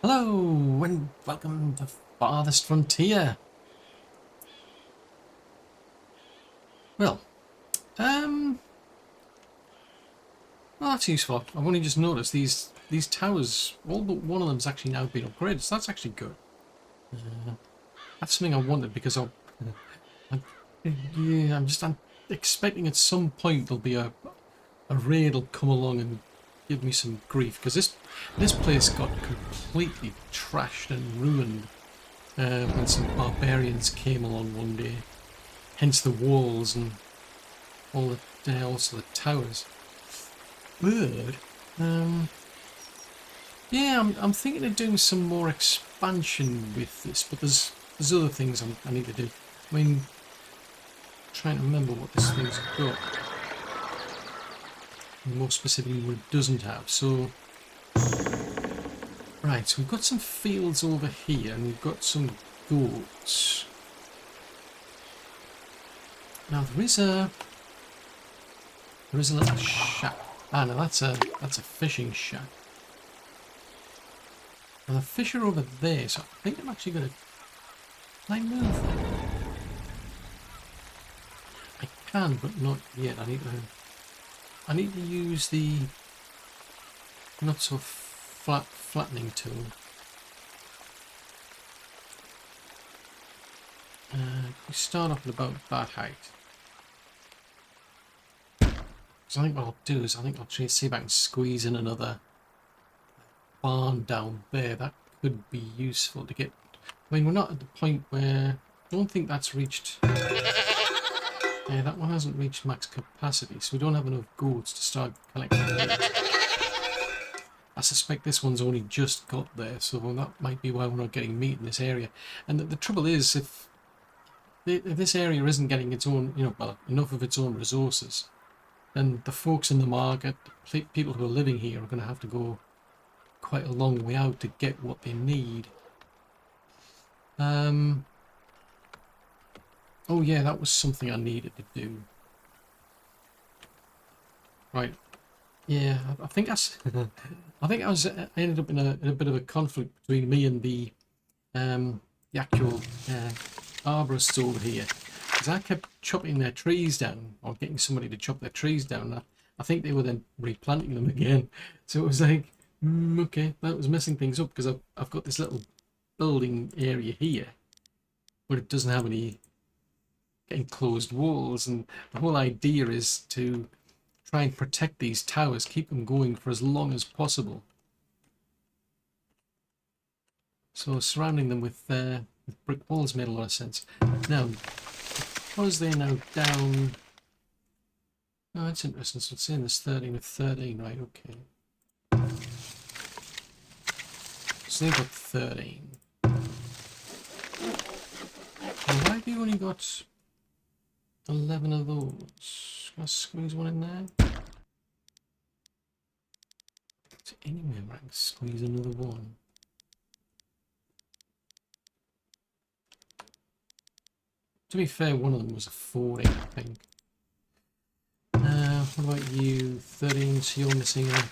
Hello and welcome to Farthest Frontier. Well, um, well that's useful. I've only just noticed these towers. All but one of them's actually now been upgraded, so that's actually good. That's something I wanted because I'm expecting at some point there'll be a raid will come along and give me some grief because this place got completely trashed and ruined when some barbarians came along one day. Hence the walls and all the also the towers. But yeah, I'm thinking of doing some more expansion with this, but there's other things I need to do. I mean, trying to remember what this thing's got. More specifically, what it doesn't have. So, right, so we've got some fields over here, and we've got some goats. Now there is a little shack. Ah, no, that's a fishing shack. And the fish are over there, so I think I'm actually going to. Can I move them? I can, but not yet. I need to use the not so flattening tool. We start off at about that height. So I think what I'll do is I'll try to see if I can squeeze in another barn down there. That could be useful to get. I mean, we're not at the point where I don't think that's reached. Yeah, that one hasn't reached max capacity, so we don't have enough goats to start collecting. I suspect this one's only just got there, so that might be why we're not getting meat in this area. And the trouble is, if this area isn't getting its own, well, enough of its own resources, then the folks in the market, the people who are living here, are going to have to go quite a long way out to get what they need. Oh yeah, that was something I needed to do. Right. Yeah, I think that's. I think I ended up in a bit of a conflict between me and the actual arborists over here, because I kept chopping their trees down or getting somebody to chop their trees down. I think they were then replanting them again. So it was like, okay, that was messing things up because I've got this little building area here, but it doesn't have any enclosed walls, and the whole idea is to try and protect these towers, keep them going for as long as possible. So surrounding them with brick walls made a lot of sense. Now, because they're now down... Oh, that's interesting. So it's saying there's 13 of 13, right, okay. So they've got 13. Now, why have you only got 11 of those? Can I squeeze one in there? So anyway, I can squeeze another one. To be fair, one of them was a 14, I think. What about you? 13, so you're missing a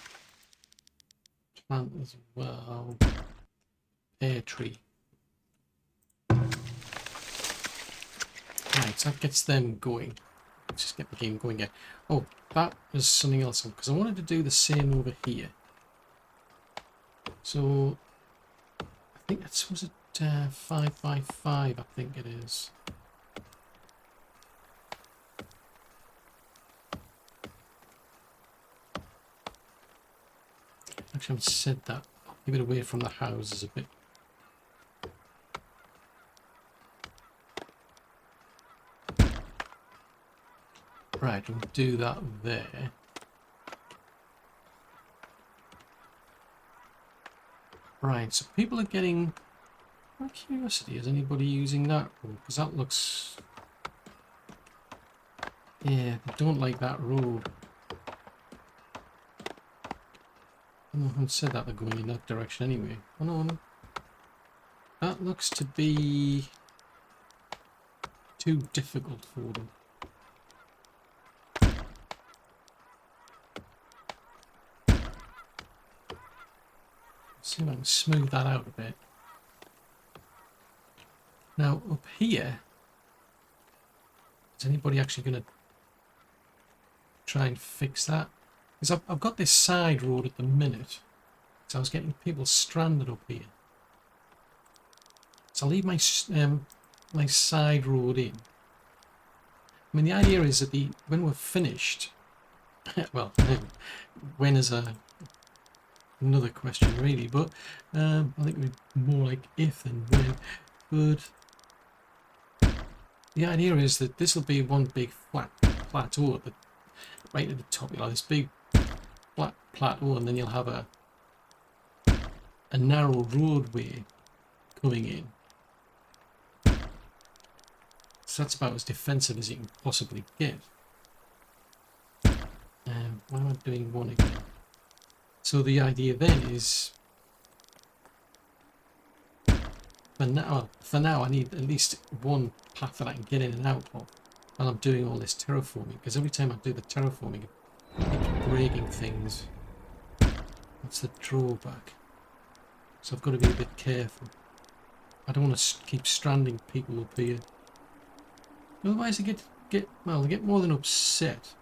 plant as well. Pear tree. Right, so that gets them going. Let's just get the game going again. Oh, that was something else, because I wanted to do the same over here. So, I think that's, was it 555, I think it is. Actually, I've said that. I'll keep it away from the houses a bit. Right, we'll do that there. Right, so people are getting... Out of curiosity, is anybody using that road? Because that looks... Yeah, they don't like that road. I haven't said that they're going in that direction anyway. Oh no, no. That looks to be too difficult for them. see if I can smooth that out a bit. Now up here, is anybody actually going to try and fix that? Because I've got this side road at the minute, so I was getting people stranded up here. So I'll leave my my side road in. I mean, the idea is that when we're finished, well, when is another question really, but I think it would be more like if than when. But the idea is that this will be one big flat plateau right at the top. You'll have this big flat plateau, and then you'll have a narrow roadway coming in. So that's about as defensive as you can possibly get. Why am I doing one again? So the idea then is, for now I need at least one path that I can get in and out of while I'm doing all this terraforming, because every time I do the terraforming I keep breaking things. That's the drawback. So I've got to be a bit careful. I don't want to keep stranding people up here. Otherwise they they get more than upset,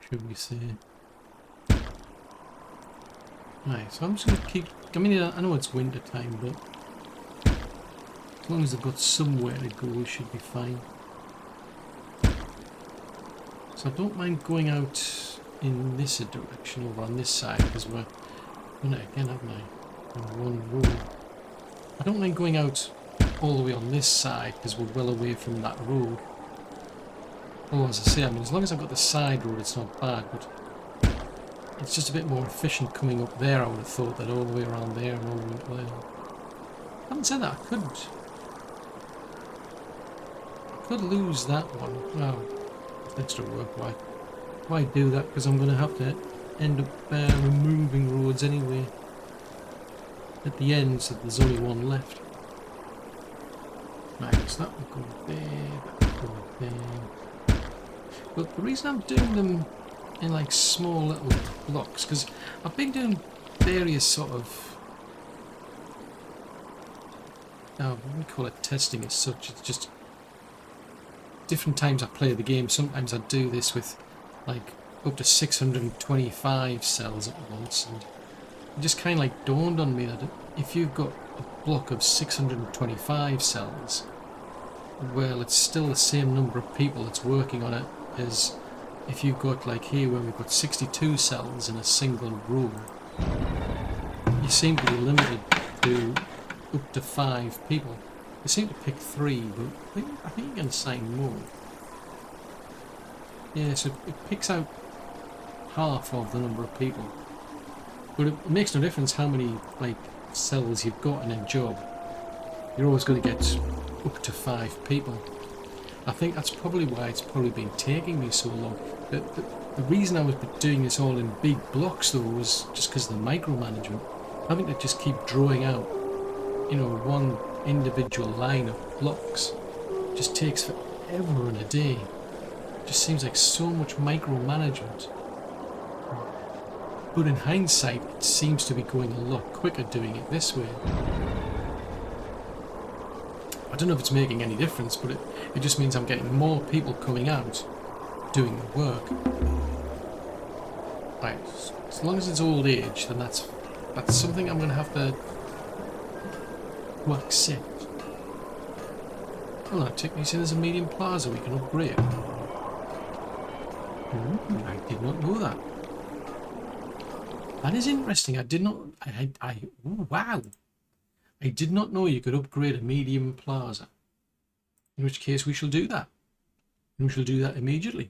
should we say. Right, so I'm just going to keep... I mean, I know it's winter time, but as long as they've got somewhere to go, we should be fine. So I don't mind going out in this direction over on this side, because we're done it again, haven't I? On one road. I don't mind going out all the way on this side, because we're well away from that road. Oh, as I say, I mean, as long as I've got the side road, it's not bad, but it's just a bit more efficient coming up there, I would have thought, that all the way around there and all the way up there. I haven't said that, I couldn't. I could lose that one. Wow, it's extra work. Why do that? Because I'm going to have to end up removing roads anyway at the end, so there's only one left. Right, so that will go there, that will go there. But the reason I'm doing them in like small little blocks, because I've been doing various sort of, I wouldn't call it testing as such, it's just different times I play the game. Sometimes I do this with like up to 625 cells at once, and it just kind of like dawned on me that if you've got a block of 625 cells, well, it's still the same number of people that's working on it as if you've got, like here where we've got 62 cells in a single row. You seem to be limited to up to 5 people. You seem to pick 3, but I think you can assign more. Yeah, so it picks out half of the number of people. But it makes no difference how many like cells you've got in a job. You're always going to get up to 5 people. I think that's probably why it's probably been taking me so long. The reason I was doing this all in big blocks though was just because of the micromanagement. Having to just keep drawing out, you know, one individual line of blocks just takes forever and a day. It just seems like so much micromanagement. But in hindsight, it seems to be going a lot quicker doing it this way. I don't know if it's making any difference, but it just means I'm getting more people coming out doing the work. Right, as long as it's old age, then that's something I'm going to have to accept. Well, that took me to there's a medium plaza we can upgrade. I did not know that. That is interesting. I did not. Wow. I did not know you could upgrade a medium plaza. In which case we shall do that. And we shall do that immediately.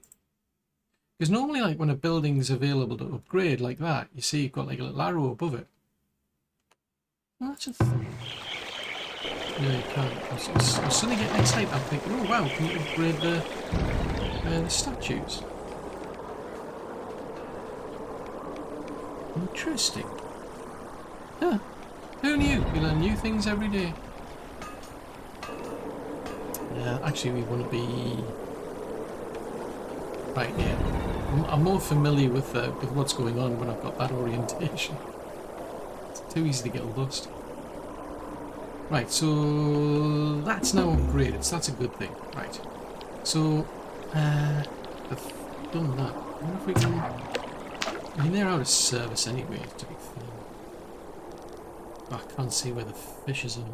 Because normally, like when a building's available to upgrade like that, you see you've got like a little arrow above it. Well, that's a thing. No, you can't. I suddenly get excited. I'm thinking, oh wow, can you upgrade the statues? Interesting. Huh. Who knew? We learn new things every day. Actually, we want to be right here. I'm more familiar with what's going on when I've got that orientation. Too easy to get lost. Right, so that's now upgraded, so that's a good thing. Right, so I've done that. I wonder if we can... I mean, they're out of service anyway, to be fair. Oh, I can't see where the fishes are.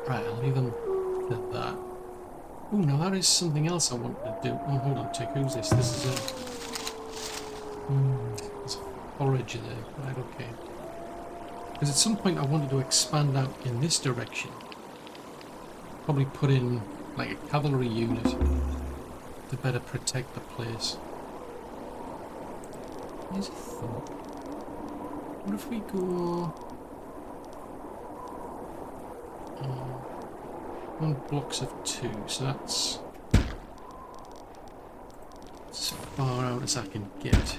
Right, I'll leave them at that. Oh, now that is something else I wanted to do. Oh, hold on, check. Who's this? This is a... there's a forager there. Right, okay. Because at some point I wanted to expand out in this direction. Probably put in, like, a cavalry unit to better protect the place. Here's a thought. What if we go... on blocks of 2, so that's as far out as I can get.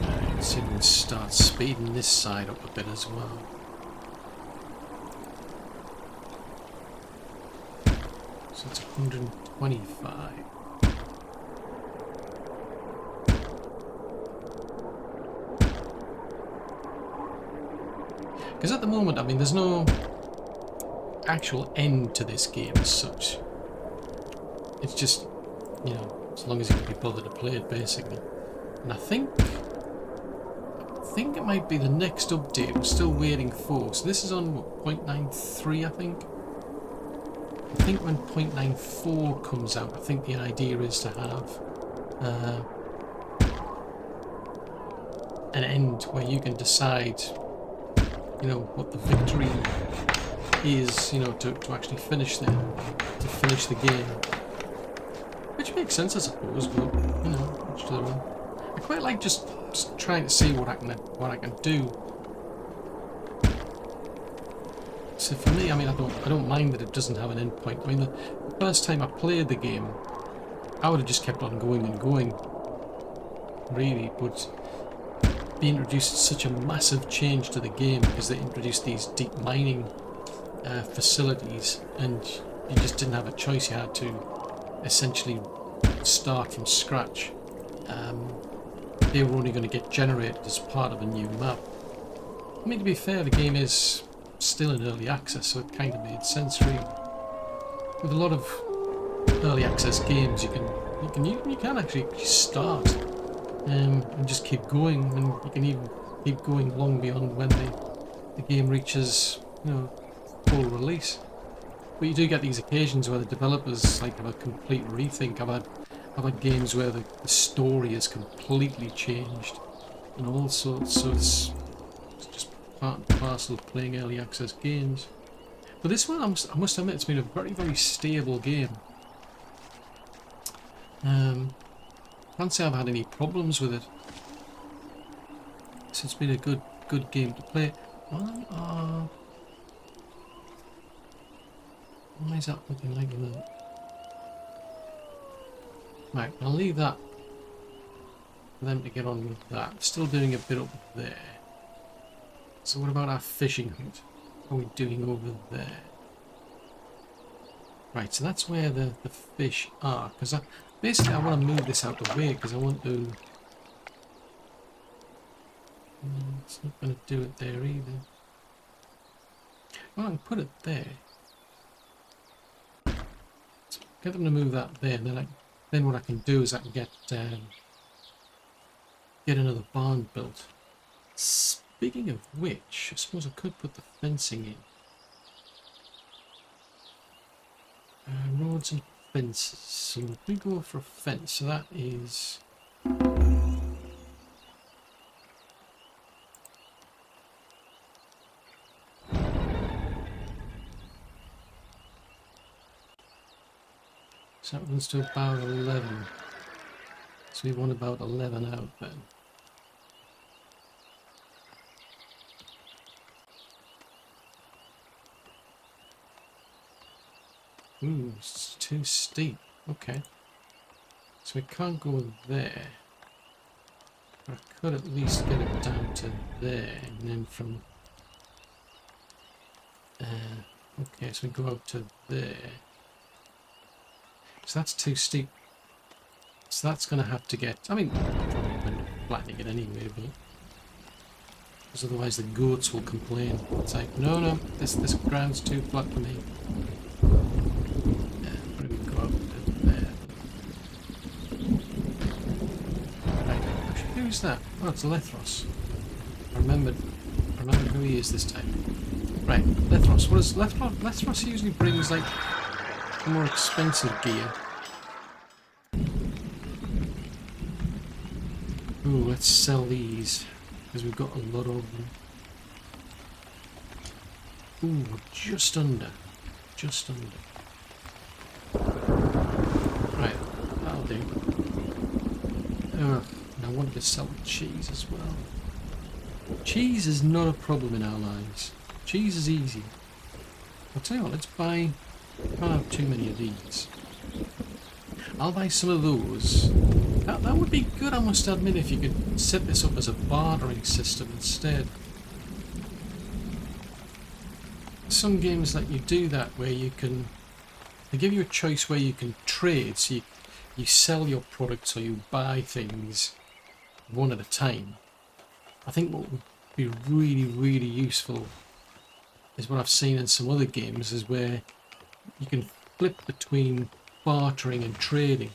Let's see if we can start speeding this side up a bit as well. So it's 125. Because at the moment, I mean, there's no actual end to this game as such. It's just, you know, as long as you can be bothered to play it, basically. And I think it might be the next update we're still waiting for. So this is on, what, 0.93, I think? I think when 0.94 comes out, I think the idea is to have an end where you can decide, you know, what the victory is, you know, to actually finish the game. Which makes sense, I suppose, but, you know, much to their own. I quite like just trying to see what I can do. So for me, I mean, I don't mind that it doesn't have an end point. I mean, the first time I played the game, I would have just kept on going and going, really, but they introduced such a massive change to the game because they introduced these deep mining facilities, and you just didn't have a choice. You had to essentially start from scratch. They were only going to get generated as part of a new map. I mean, to be fair, the game is still in early access, so it kind of made sense, really. With a lot of early access games, you can actually start and just keep going, and you can even keep going long beyond when the game reaches, you know, full release. But you do get these occasions where the developers like have a complete rethink. I've had games where the story is completely changed and all sorts, so it's just part and parcel of playing early access games. But this one, I must admit, it's been a very, very stable game. Can't say I've had any problems with it. So it's been a good game to play. Why is that looking like that? Right, I'll leave that for them to get on with that. Still doing a bit up there. So what about our fishing hunt? How are we doing over there? Right, so that's where the fish are. Because basically I want to move this out the way because I want to... It's not going to do it there either. Well, I can put it there. So get them to move that there, and then what I can do is I can get another barn built. Speaking of which, I suppose I could put the fencing in. Roads and fences. So if we go for a fence, so that is... So that runs to about 11. So we want about 11 out then. Ooh, it's too steep. Okay. So we can't go there. But I could at least get it down to there, and then from Okay, so we go out to there. So that's too steep. So that's going to have to get... I mean, I'll probably end up flattening it anyway, but... because otherwise the goats will complain. It's like, no, no, this ground's too flat for me. Yeah, where do we go out to there? Right, actually, who's that? Oh, it's Lethros. I remembered who he is this time. Right, Lethros. What is Lethros? Lethros usually brings, like, the more expensive gear. Ooh, let's sell these, because we've got a lot of them. Ooh, just under. Just under. Right, that'll do. And I wanted to sell cheese as well. Cheese is not a problem in our lives. Cheese is easy. I'll tell you what, let's buy... I can't have too many of these. I'll buy some of those. That would be good, I must admit, if you could set this up as a bartering system instead. Some games let you do that, where you can... they give you a choice where you can trade, so you sell your products or you buy things one at a time. I think what would be really, really useful is what I've seen in some other games, is where you can flip between bartering and trading.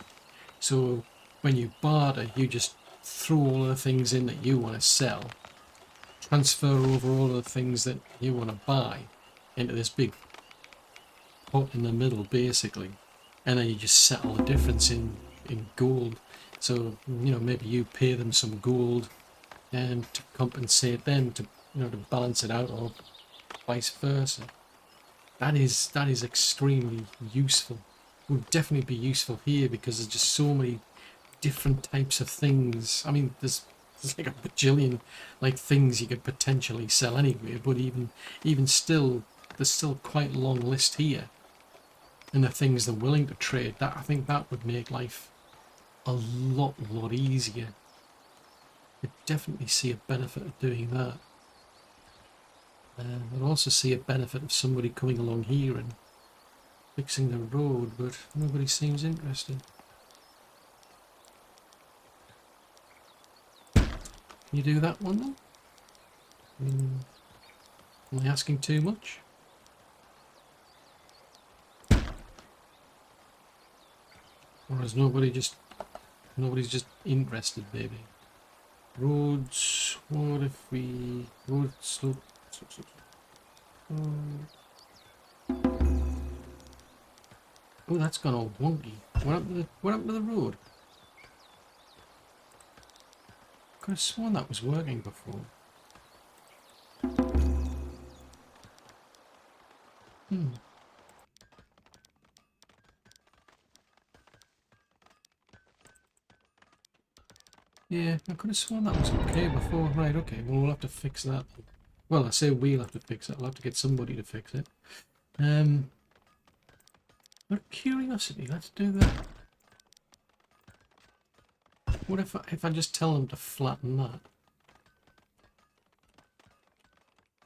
So when you barter, you just throw all of the things in that you want to sell, transfer over all of the things that you want to buy into this big pot in the middle, basically, and then you just settle the difference in gold. So, you know, maybe you pay them some gold to compensate them, to, you know, to balance it out, or vice versa. That is extremely useful. Would definitely be useful here, because there's just so many different types of things. I mean, there's like a bajillion like things you could potentially sell anyway, but even still, there's still quite a long list here. And the things they're willing to trade, that I think that would make life a lot easier. I'd definitely see a benefit of doing that. I'd also see a benefit of somebody coming along here and fixing the road, but nobody seems interested. Can you do that one then? Am I asking too much? Or is nobody's just interested, maybe? Roads, what if we... road slope... Oh, that's gone all wonky. What happened to the road? Could have sworn that was working before. Yeah, I could have sworn that was okay before. Right, okay, well, we'll have to fix that. Well, I say we'll have to fix it. We'll have to get somebody to fix it. Out of curiosity, let's do that. What if I just tell them to flatten that?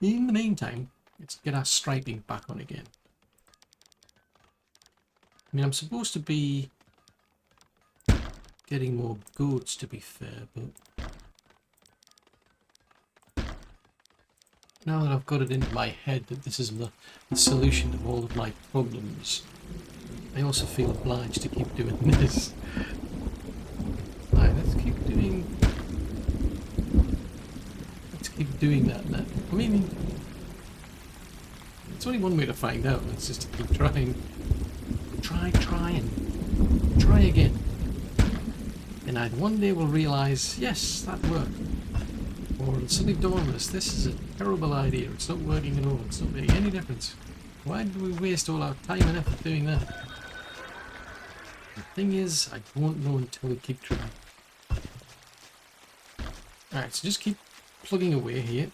In the meantime, let's get our striping back on again. I mean, I'm supposed to be getting more goats, to be fair, but now that I've got it into my head that this is the solution to all of my problems, I also feel obliged to keep doing this. Right, let's keep doing that now. I mean, it's only one way to find out, it's just to keep trying. Try again. And I'd one day will realise, yes, that worked. Or it'll suddenly dawn on us, this is a terrible idea, it's not working at all, it's not making any difference. Why did we waste all our time and effort doing that? The thing is, I won't know until we keep trying. Alright, so just keep plugging away here.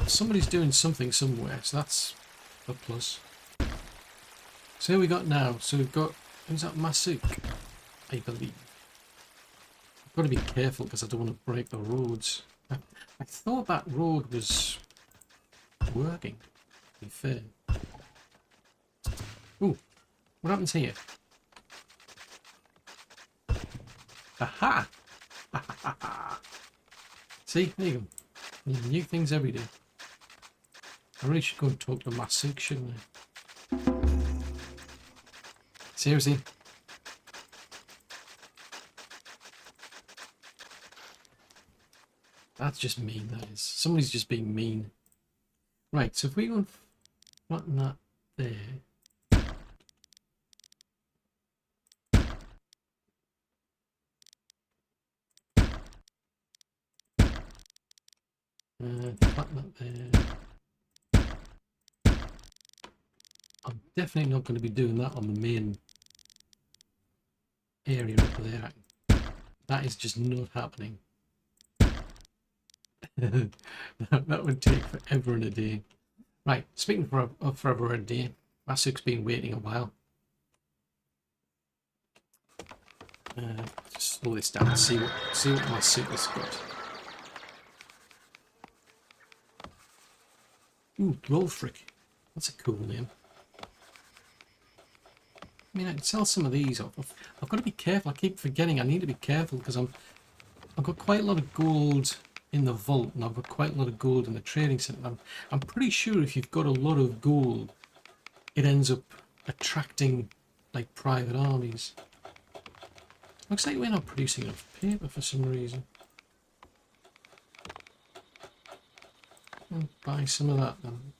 Somebody's doing something somewhere, so that's a plus. So who we got now? So we've got, who's that, Masuk, I believe. I've got to be careful because I don't want to break the roads. I thought that road was working, to be fair. Ooh, what happens here? Aha! See, there you go. New things every day. I really should go and talk to Masuk, shouldn't I? Seriously? That's just mean, that is. Somebody's just being mean. Right, so if we go and flatten that there. Flatten that there. I'm definitely not going to be doing that on the main area up there. That is just not happening. that would take forever and a day. Right, speaking of forever and a day, Masuk's been waiting a while. Just slow this down and see what Masuk has got. Ooh, Rolfric. That's a cool name. I mean, I can sell some of these off. I've got to be careful. I keep forgetting. I need to be careful because I've got quite a lot of gold in the vault, and I've got quite a lot of gold in the trading center. I'm pretty sure if you've got a lot of gold, it ends up attracting like private armies. Looks like we're not producing enough paper for some reason. I'll buy some of that then.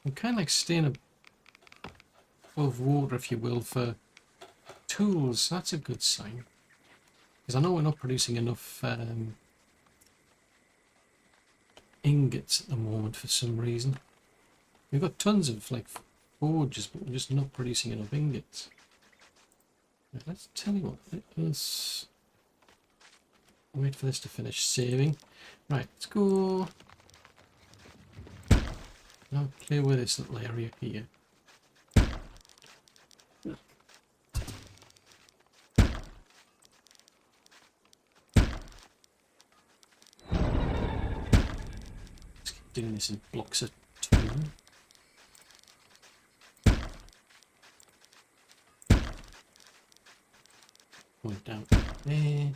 I'm kind of like staying above water, if you will, for tools. That's a good sign. Because I know we're not producing enough ingots at the moment for some reason. We've got tons of like forges, but we're just not producing enough ingots. Right, let's tell you what, let's wait for this to finish saving. Right, let's go. Now clear away this little area here. Let's keep doing this in blocks of 2. Going down there.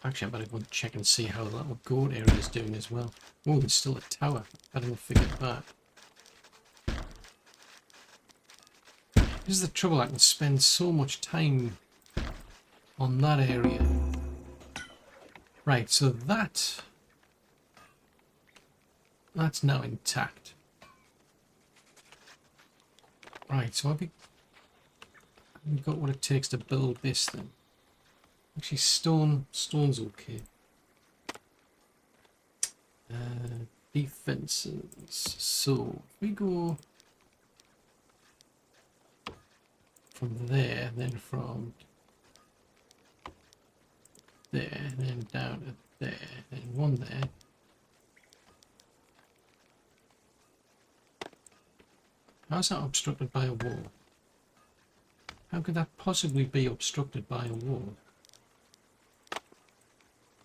Actually, I better go and check and see how that little gold area is doing as well. Oh, there's still a tower. I don't forget that. This is the trouble. I can spend so much time on that area. Right, so that's now intact. Right, so have we got what it takes to build this then? Actually, stone's okay. Defenses. So if we go from there, then from there, then down to there, then one there. How's that obstructed by a wall? How could that possibly be obstructed by a wall?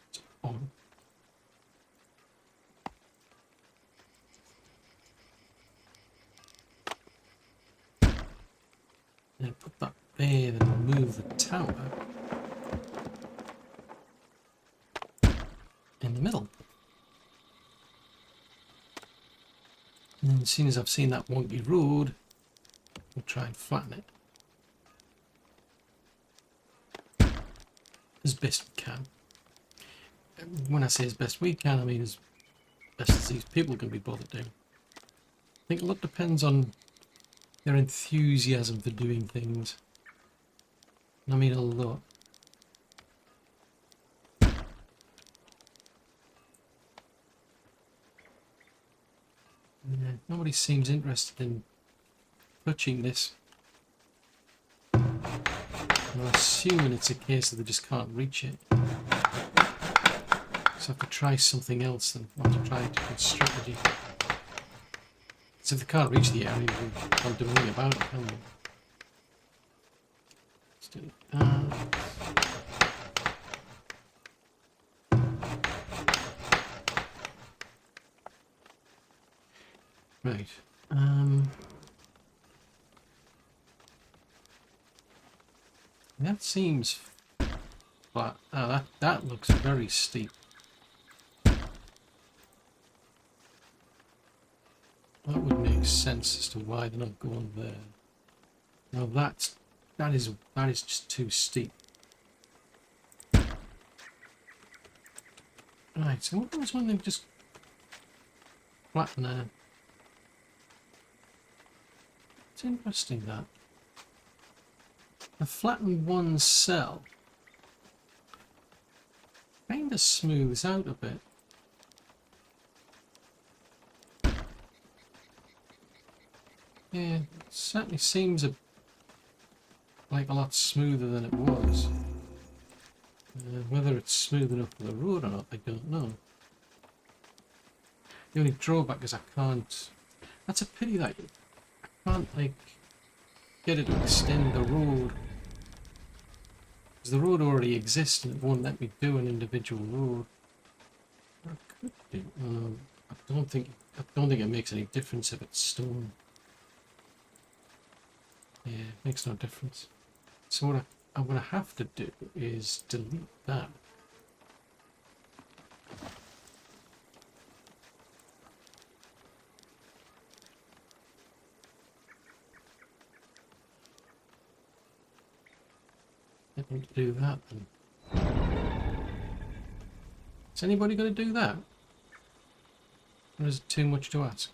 It's on. Then put that there, then remove the tower in the middle. And then as soon as I've seen that wonky road, we'll try and flatten it as best we can. When I say as best we can, I mean as best as these people can be bothered doing. I think a lot depends on their enthusiasm for doing things. And I mean a lot. Yeah, nobody seems interested in touching this. I'm assuming it's a case that they just can't reach it. So I have to try something else then. I have to try a different strategy. So if they can't reach the area, we can't do anything about it, can we? Let's do that. Right. That seems flat. Oh, that looks very steep. That would make sense as to why they're not going there. Now that is just too steep. Right, so what was when they just flatten there? It's interesting that. The flattened one cell kind of smooths out a bit. Yeah, it certainly seems like a lot smoother than it was. Whether it's smooth enough for the road or not, I don't know. The only drawback is I can't... That's a pity that I can't, like, get it to extend the road. Because the road already exists and it won't let me do an individual road. I could do... I don't think it makes any difference if it's stone. Yeah, it makes no difference. So what I'm going to have to do is delete that. Let me do that then. Is anybody going to do that? Or is it too much to ask?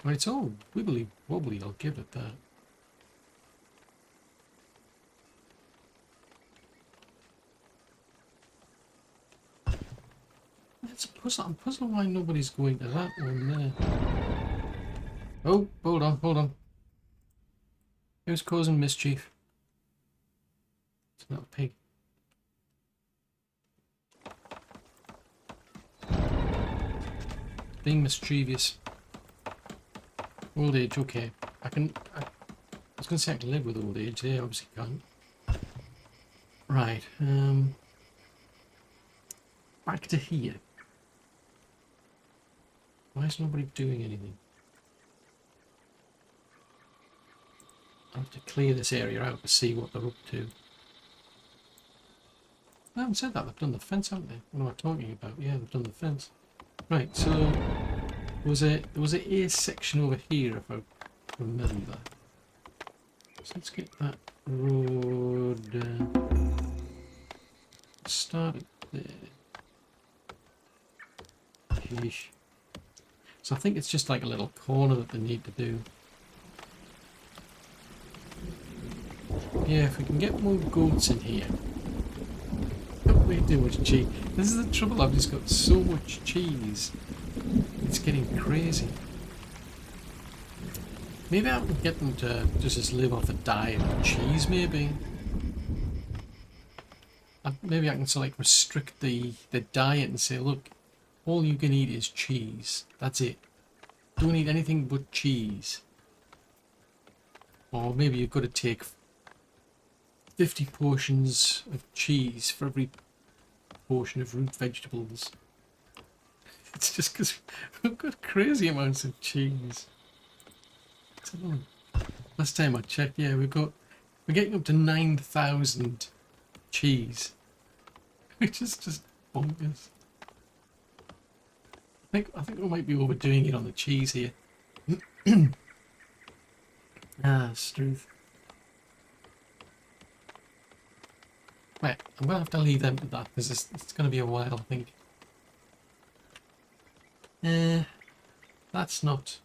Well, it's all wibbly wobbly, I'll give it that. It's a puzzle. I'm puzzled why nobody's going to that one there. Oh, hold on. Who's causing mischief? It's not a pig. Being mischievous. Old age, okay. I was going to say I can live with old age. Yeah, obviously can't. Right. Back to here. Why is nobody doing anything? I have to clear this area out to see what they're up to. I haven't said that. They've done the fence, haven't they? What am I talking about? Yeah, they've done the fence. Right, so there was a section over here, if I remember. So let's get that road started there. Sheesh. So I think it's just like a little corner that they need to do. Yeah, if we can get more goats in here. Don't way too much cheese. This is the trouble, I've just got so much cheese. It's getting crazy. Maybe I can get them to just live off a diet of cheese, maybe. Maybe I can sort of like restrict the diet and say, look, all you can eat is cheese. That's it. Don't eat anything but cheese. Or maybe you've got to take 50 portions of cheese for every portion of root vegetables. It's just because we've got crazy amounts of cheese. Last time I checked, yeah, we're getting up to 9,000 cheese, which is just bonkers. I think we might be overdoing it on the cheese here. Struth. Right, I'm gonna have to leave them with that because it's gonna be a while, I think. That's not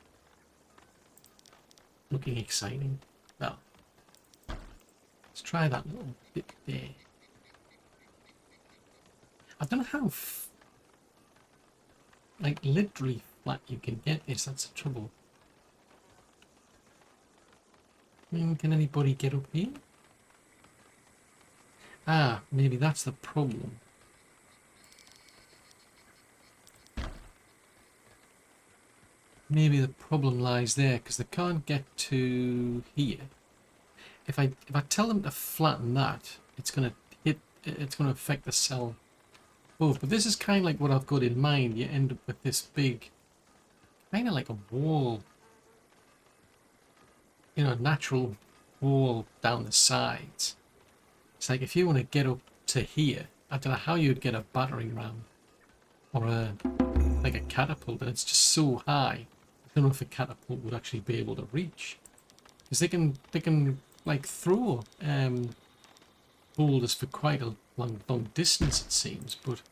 looking exciting. Well, let's try that little bit there. I don't know how like literally flat you can get this. That's the trouble. I mean, can anybody get up here? Ah, maybe that's the problem. Maybe the problem lies there because they can't get to here. If I tell them to flatten that, it's gonna affect the cell both. But this is kind of like what I've got in mind. You end up with this big kind of like a wall, you know, a natural wall down the sides. It's like if you want to get up to here, I don't know how you'd get a battering ram or like a catapult, and it's just so high. I don't know if a catapult would actually be able to reach, because they can like throw boulders for quite a long distance, it seems. But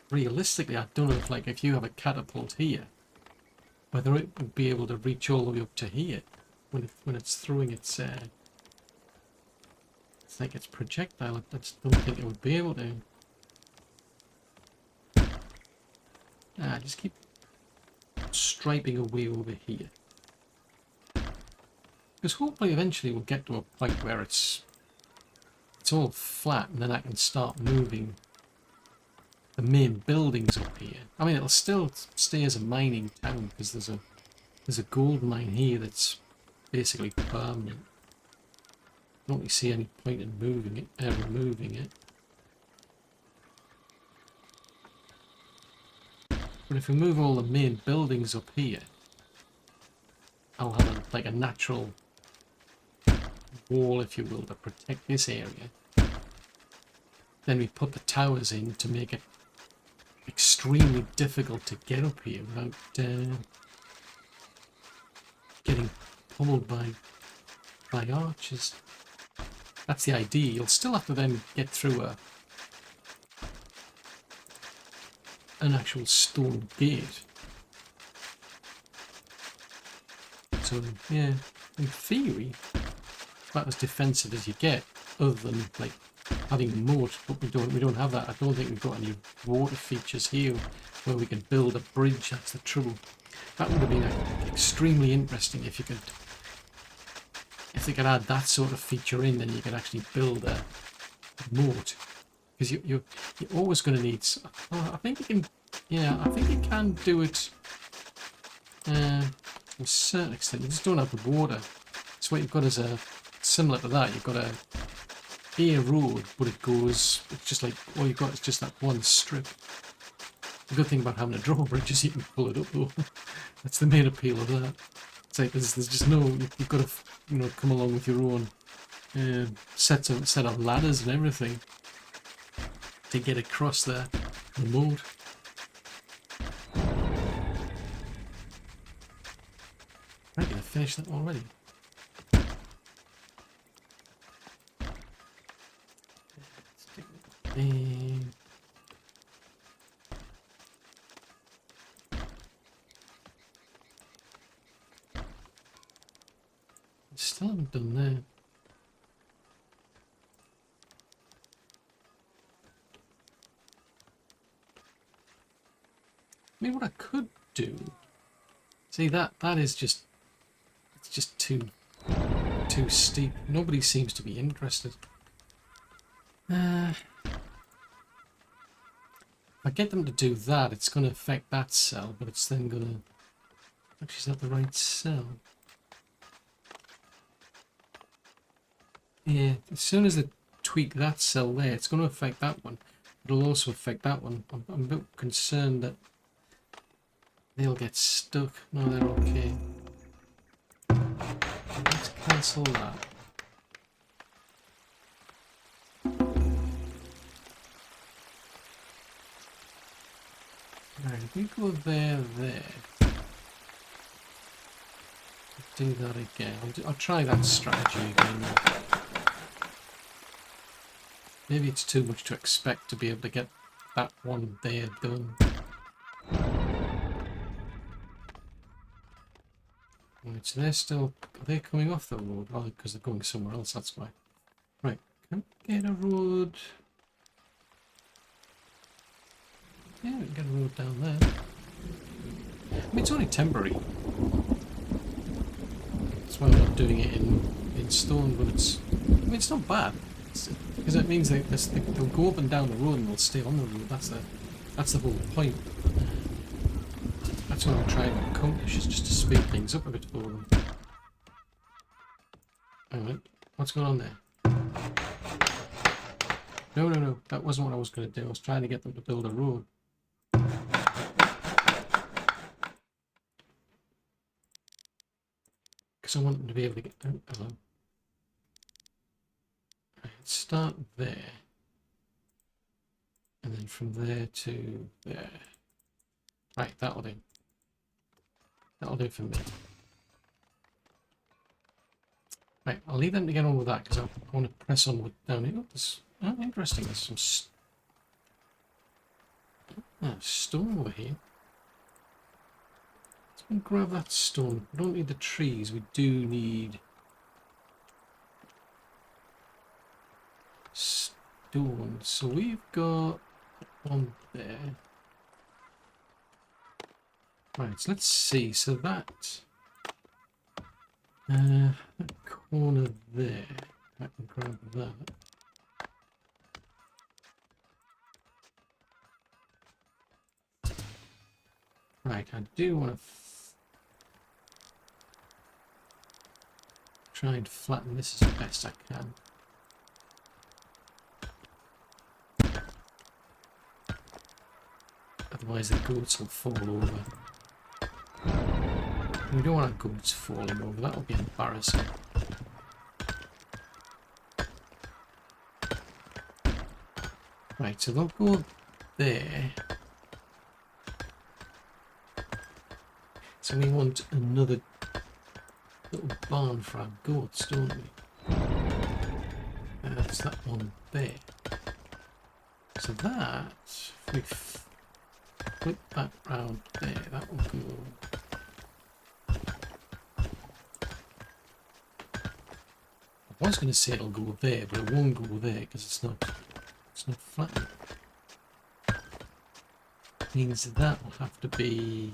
realistically, I don't know if, like, if you have a catapult here, whether it would be able to reach all the way up to here when it's throwing its like its projectile. I just don't think it would be able to. Just keep striping away over here, because hopefully eventually we'll get to a point where it's all flat, and then I can start moving the main buildings up here. I mean, it'll still stay as a mining town, because there's a gold mine here that's basically permanent. I don't really see any point in moving it, removing it. But if we move all the main buildings up here, I'll have like a natural wall, if you will, to protect this area. Then we put the towers in to make it extremely difficult to get up here without getting pummeled by archers. That's the idea. You'll still have to then get through an actual stone gate. So yeah, in theory, about as defensive as you get, other than like having a moat. But we don't have that. I don't think we've got any water features here where we can build a bridge. That's the trouble. That would have been extremely interesting if you could. If they could add that sort of feature in, then you could actually build a moat. Because you're always going to need. Oh, I think you can. Yeah, I think you can do it to a certain extent. You just don't have the water. So what you've got is similar to that. You've got a road, but it's just like all you've got is just that one strip. The good thing about having a drawbridge is you can pull it up though. That's the main appeal of that. It's like there's just no. You've got to come along with your own set of ladders and everything to get across the moat. Right, gonna finish that already. Still haven't done that. I mean, what I could do. See, that is just. It's just too steep. Nobody seems to be interested. If I get them to do that, it's going to affect that cell, but it's then going to. Actually, is that the right cell? Yeah, as soon as they tweak that cell there, it's going to affect that one. It'll also affect that one. I'm a bit concerned that they'll get stuck. No, they're okay. Let's cancel that. Alright, if we go there. Do that again. I'll try that strategy again. Maybe it's too much to expect to be able to get that one there done. Right, so they're still. Are they coming off the road? Oh, because they're going somewhere else, that's why. Right, can we get a road? Yeah, we can get a road down there. I mean, it's only temporary. That's why we're not doing it in stone, but it's. I mean, it's not bad. Because it means they'll go up and down the road and they'll stay on the road. That's the whole point. That's what I'm trying to accomplish, is just to speed things up a bit for them. Alright, what's going on there? No, that wasn't what I was going to do. I was trying to get them to build a road. because I want them to be able to get. Oh, hello. Right, start there, and then from there to there. Right, that'll do. That'll do for me. Right, I'll leave them to get on with that because I want to press on with down here. Oh, there's, oh, interesting. There's some stone over here. Let's go and grab that stone. We don't need the trees. We do need stone. So we've got one there. Right, so let's see. So that corner there, I can grab that. Right, I do want to try and flatten this as best I can. Otherwise the goats will fall over. We don't want our goats falling over, that would be embarrassing. Right, so they'll go there. So we want another little barn for our goats, don't we? That's that one there. So that, if we flip that round there, that will go. I was going to say it'll go there, but it won't go there because it's not flattened. Means that will have to be.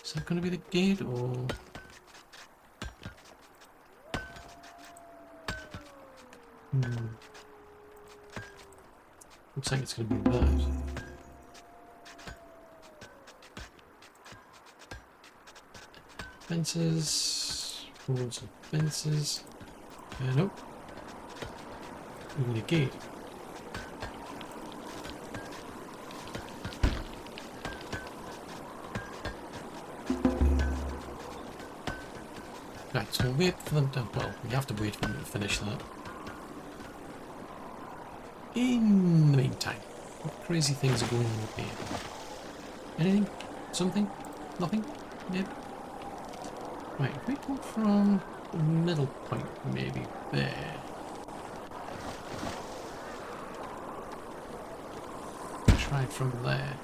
Is that going to be the gate or? Looks like it's going to be that. Fences, boards and fences. Nope. We need a gate. Right, so we'll wait for them to, well, we have to wait for them to finish that. In the meantime, what crazy things are going on up here? Anything? Something? Nothing? Yep. Right, if we come from the middle point, maybe there. Try it from there.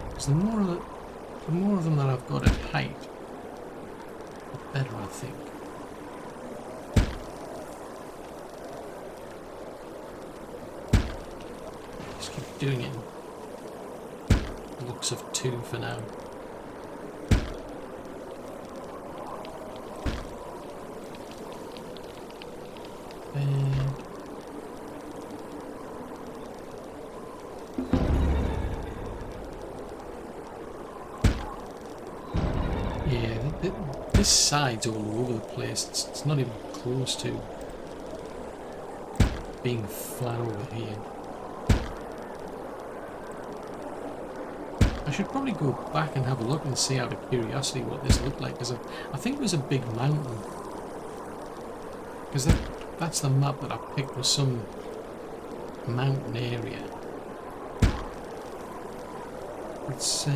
Because the more of them that I've got at height, the better, I think. Just keep doing it. Looks of 2 for now. This side's all over the place. It's not even close to being flat over here. I should probably go back and have a look and see out of curiosity what this looked like, because I think it was a big mountain. Because that's the map that I picked, was some mountain area. It's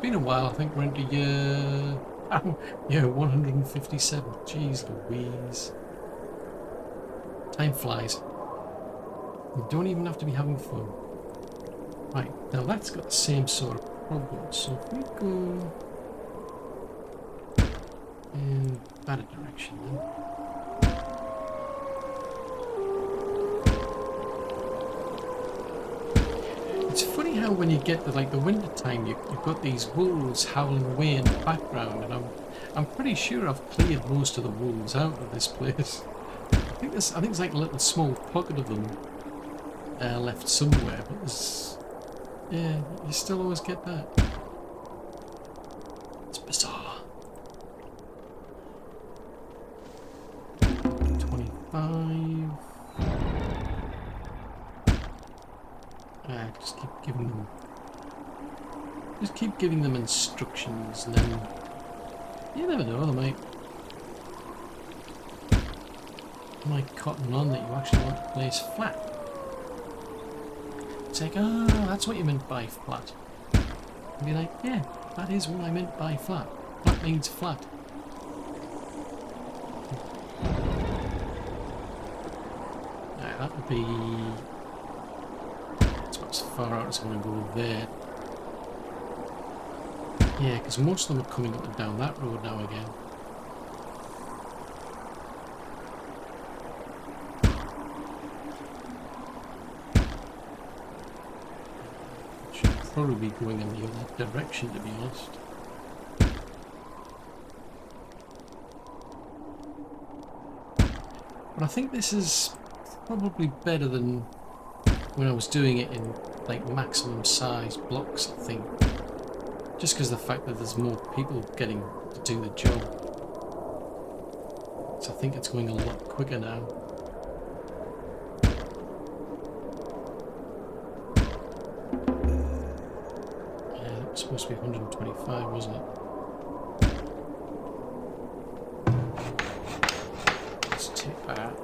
been a while. I think we're into year 157. Jeez Louise. Time flies. You don't even have to be having fun. Right, now that's got the same sort of problem. So if we go in that direction then. It's funny how when you get to like the winter time, you've got these wolves howling away in the background, and I'm pretty sure I've cleared most of the wolves out of this place. I think it's like a little small pocket of them left somewhere, but there's, yeah, you still always get that. It's bizarre. 25. Just keep giving them Just keep giving them instructions, and then you never know, they might cotton on that you actually want the place flat. It's like, oh, that's what you meant by flat. And be like, yeah, that is what I meant by flat. Flat means flat. Now, that would be... That's about as far out as I want to go there. Yeah, because most of them are coming up and down that road now again. Should probably be going in the other direction, to be honest. But I think this is probably better than when I was doing it in like maximum size blocks, I think. Just because of the fact that there's more people getting to do the job. So I think it's going a lot quicker now. Yeah, that was supposed to be 125, wasn't it? Let's take that out.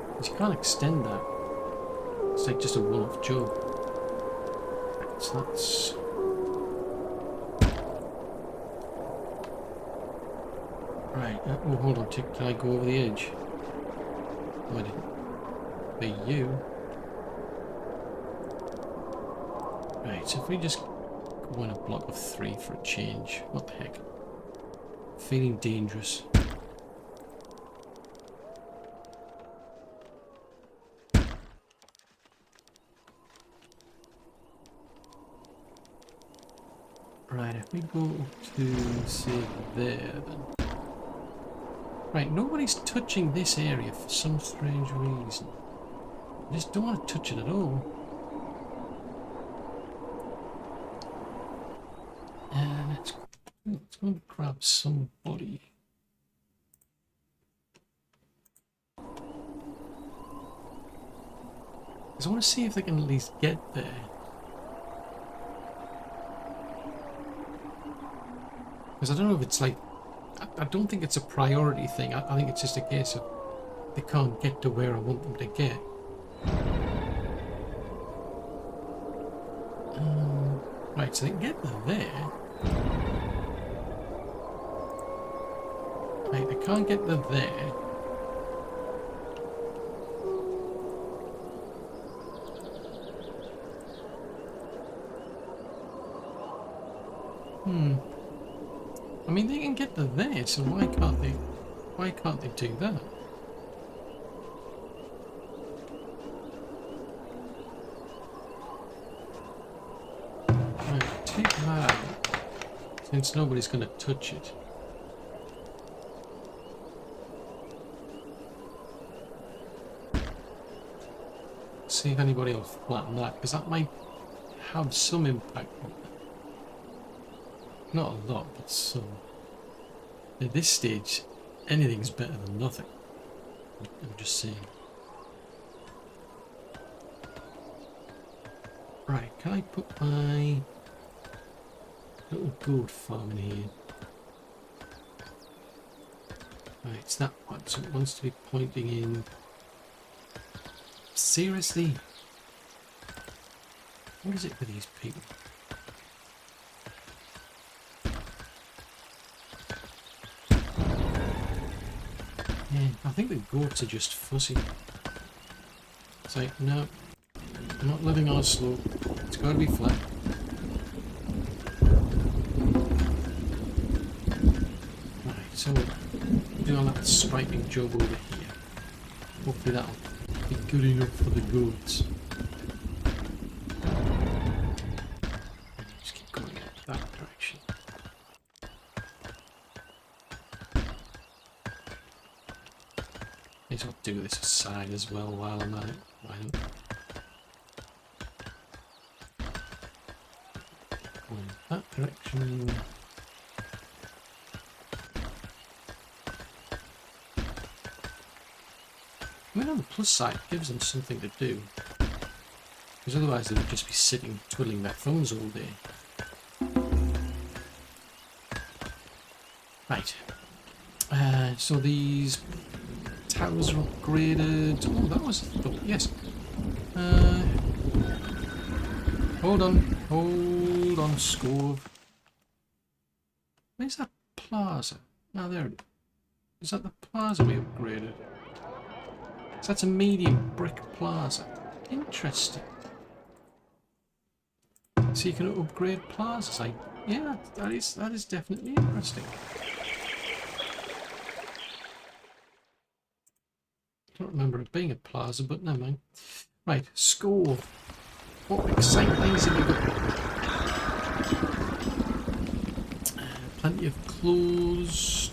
Because you can't extend that. It's like just a one-off job. So that's... Right, oh hold on, can I go over the edge? Oh, I didn't. Be you. Right, so if we just go in a block of 3 for a change. What the heck? Feeling dangerous. Right, if we go to, say, there then. Right, nobody's touching this area for some strange reason. I just don't want to touch it at all. And let's go and grab somebody. Because I want to see if they can at least get there. Because I don't know if it's like... I don't think it's a priority thing. I think it's just a case of they can't get to where I want them to get. Right, so they can get there. Right, they can't get there. I mean, they can get there, so why can't they do that? Right, take that out, since nobody's going to touch it. See if anybody will flatten that, because that might have some impact on it. Not a lot, but some. At this stage, anything's better than nothing. I'm just saying. Right, can I put my little goat farm in here? Right, it's that one, so it wants to be pointing in. Seriously? What is it with these people? Yeah, I think the goats are just fussy. It's like, no, I'm not living on a slope. It's got to be flat. Right, so we're doing that striping job over here. Hopefully that'll be good enough for the goats. Just keep going in that direction. May as well do this aside as well while I'm at it. Why not? Go in that direction. I mean, on the plus side, it gives them something to do. Because otherwise they would just be sitting twiddling their thumbs all day. Right. So these towers are upgraded. Oh, that was... Oh, yes. Hold on, Scove. Where's that plaza? Oh, there it is. Is that the plaza we upgraded? So that's a medium brick plaza. Interesting. So you can upgrade plazas. Yeah, that is definitely interesting. I don't remember it being a plaza, but never mind. Right, Scove. What exciting things have you got? Plenty of clothes.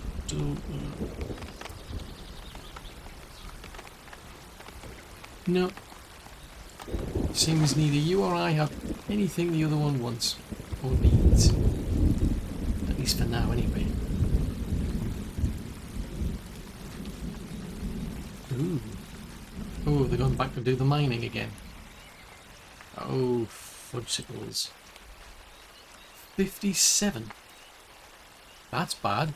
No. Seems neither you or I have anything the other one wants or needs. At least for now, anyway. Ooh. Oh, they're going back to do the mining again. Oh, fudgesicles. 57. That's bad.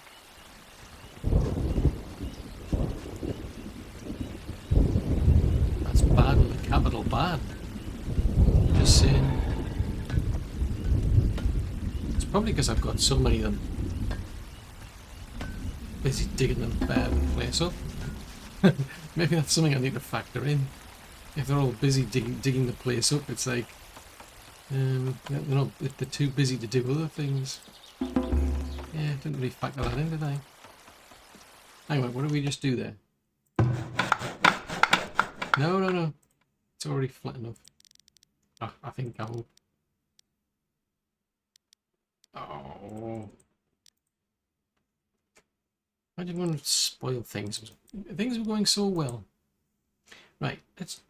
That's bad with a capital bad. Just saying. It's probably because I've got so many of them busy digging the place up. Maybe that's something I need to factor in. If they're all busy digging the place up, it's like they're too busy to do other things. Yeah, didn't really factor that in, did I? Anyway, what did we just do there? No. It's already flat enough. Oh, I think I'll... Oh. I didn't want to spoil things. Things were going so well. Right, let's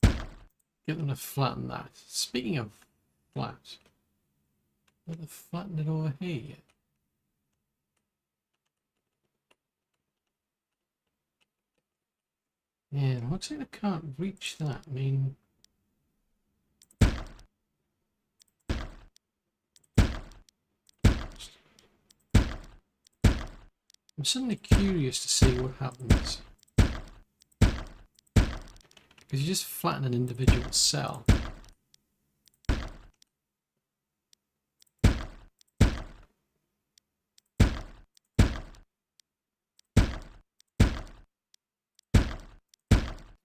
get them to flatten that. Speaking of flat, have they flattened it over here yet? Yeah, it looks like I can't reach that. I mean... I'm suddenly curious to see what happens. Because you just flatten an individual cell.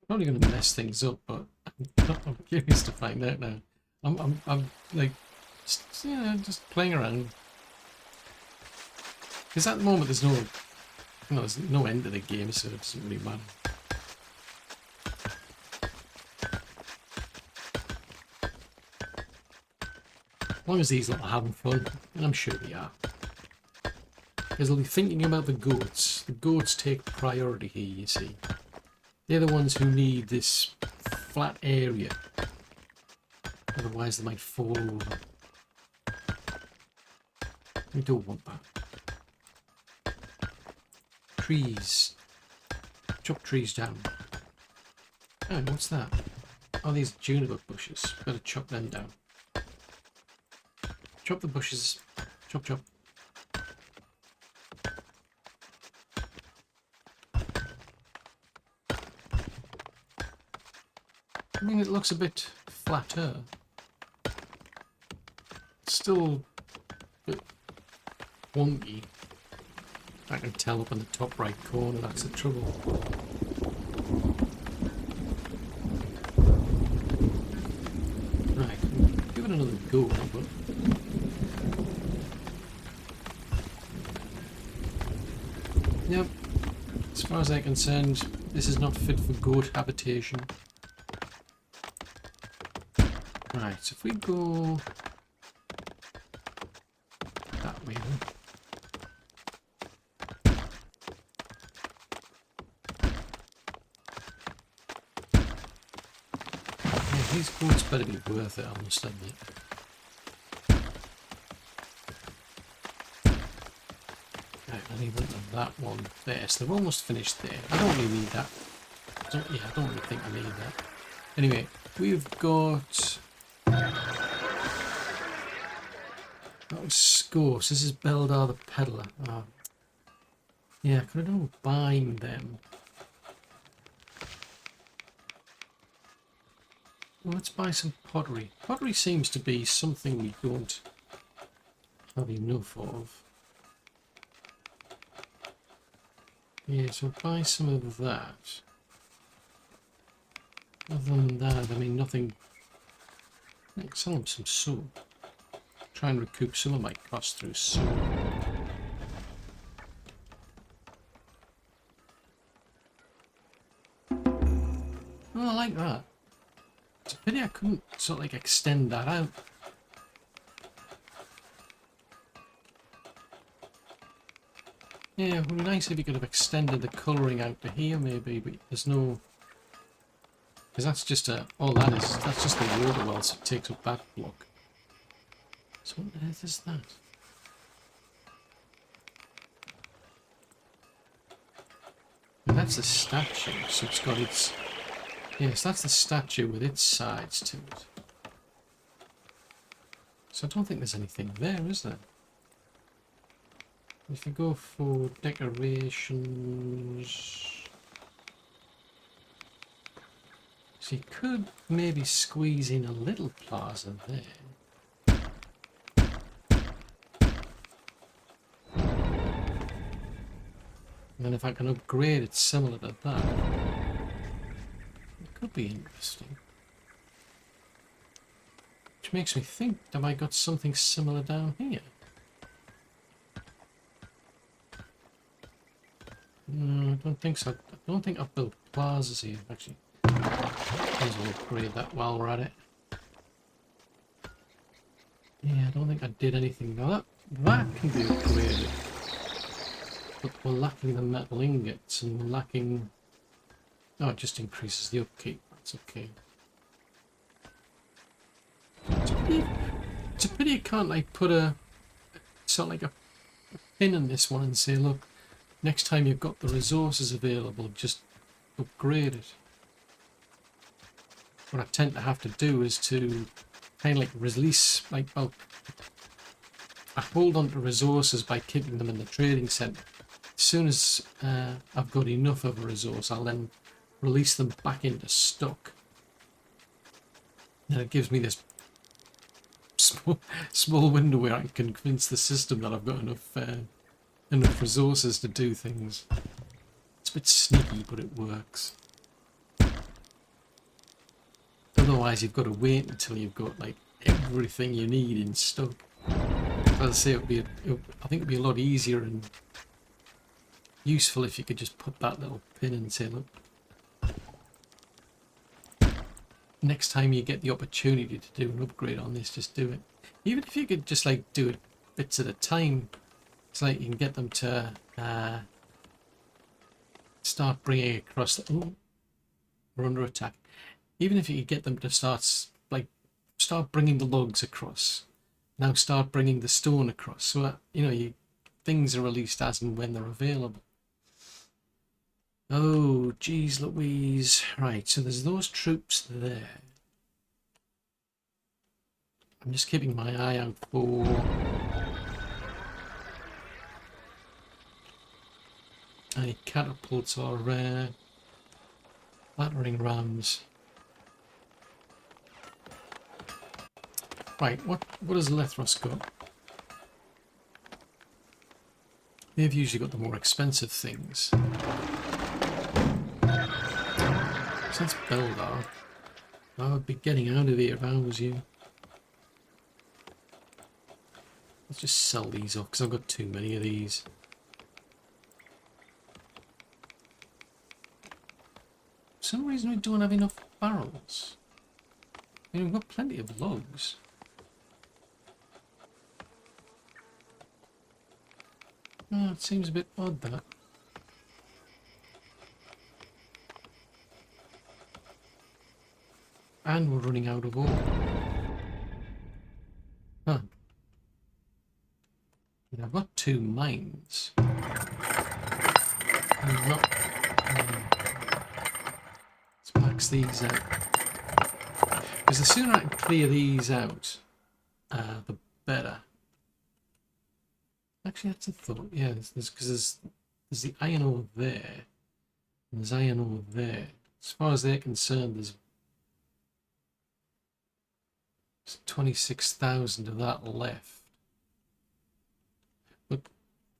Probably going to mess things up, but I'm curious to find out now. I'm like, just playing around. Because at the moment there's no end to the game, so it doesn't really matter. As long as these lot are having fun, and I'm sure they are. Because they'll be thinking about the goats. The goats take priority here, you see. They're the ones who need this flat area. Otherwise they might fall over. We don't want that. Trees. Chop trees down. Oh, what's that? Oh, these juniper bushes. Better chop them down. Chop the bushes. Chop, chop. I mean, it looks a bit flatter. Still a bit wonky. I can tell up in the top right corner, that's the trouble. Right, give it another go, but... Yep, as far as I'm concerned, this is not fit for goat habitation. Right, so if we go that way then. Yeah, these goats better be worth it, I must admit. Right, I'll leave that one there. So they're almost finished there. I don't really need that. I don't really think I need that. Anyway, we've got... scopes. This is Beldar the Peddler. Oh. Yeah, could I don't bind them? Well, let's buy some pottery. Pottery seems to be something we don't have enough of. Yeah, so buy some of that. Other than that, I mean, nothing. I can sell them some soap. Try and recoup some of my costs through soap. Oh, I like that. It's a pity I couldn't sort of like extend that out. Yeah, it would be nice if you could have extended the colouring out to here maybe, but there's no... Because that's just a... All that is, that's just the water well, so it takes up that block. So what on earth is that? And that's a statue, so it's got its... Yes, that's the statue with its sides to it. So I don't think there's anything there, is there? If you go for decorations... So you could maybe squeeze in a little plaza there. And then if I can upgrade it similar to that, it could be interesting. Which makes me think, have I got something similar down here? No, I don't think so. I don't think I've built plazas here, actually. Might as well upgrade that while we're at it. Yeah, I don't think I did anything. Now that can be upgraded. But we're lacking the metal ingots and we're lacking... Oh, it just increases the upkeep. That's okay. It's a pity you can't like put a... sort of like a pin in this one and say, look, next time you've got the resources available, just upgrade it. What I tend to have to do is to kind of like release, like, well, I hold on to resources by keeping them in the trading centre. As soon as I've got enough of a resource, I'll then release them back into stock. And it gives me this small window where I can convince the system that I've got enough resources to do things. It's a bit sneaky, but it works. Otherwise, you've got to wait until you've got like everything you need in stock. As I say, I think it'd be a lot easier and useful if you could just put that little pin and say, look, next time you get the opportunity to do an upgrade on this, just do it. Even if you could just like do it bits at a time, it's like you can get them to start bringing across the... Oh, we're under attack. Even if you could get them to start bringing the logs across, now start bringing the stone across, so that, you know, things are released as and when they're available. Oh, geez Louise. Right, so there's those troops there. I'm just keeping my eye out for... any catapults or battering rams. Right, what has Lethros got? They've usually got the more expensive things. So that's Beldar. I would be getting out of here if I was you. Let's just sell these off because I've got too many of these. For some reason we don't have enough barrels. I mean, we've got plenty of logs. Oh, it seems a bit odd, that. And we're running out of ore. Huh. And I've got 2 mines. I'm not... let's max these out. Because the sooner I can clear these out, the better. Actually, that's a thought. Yeah, there's the iron over there, and there's iron over there. As far as they're concerned, there's 26,000 of that left. But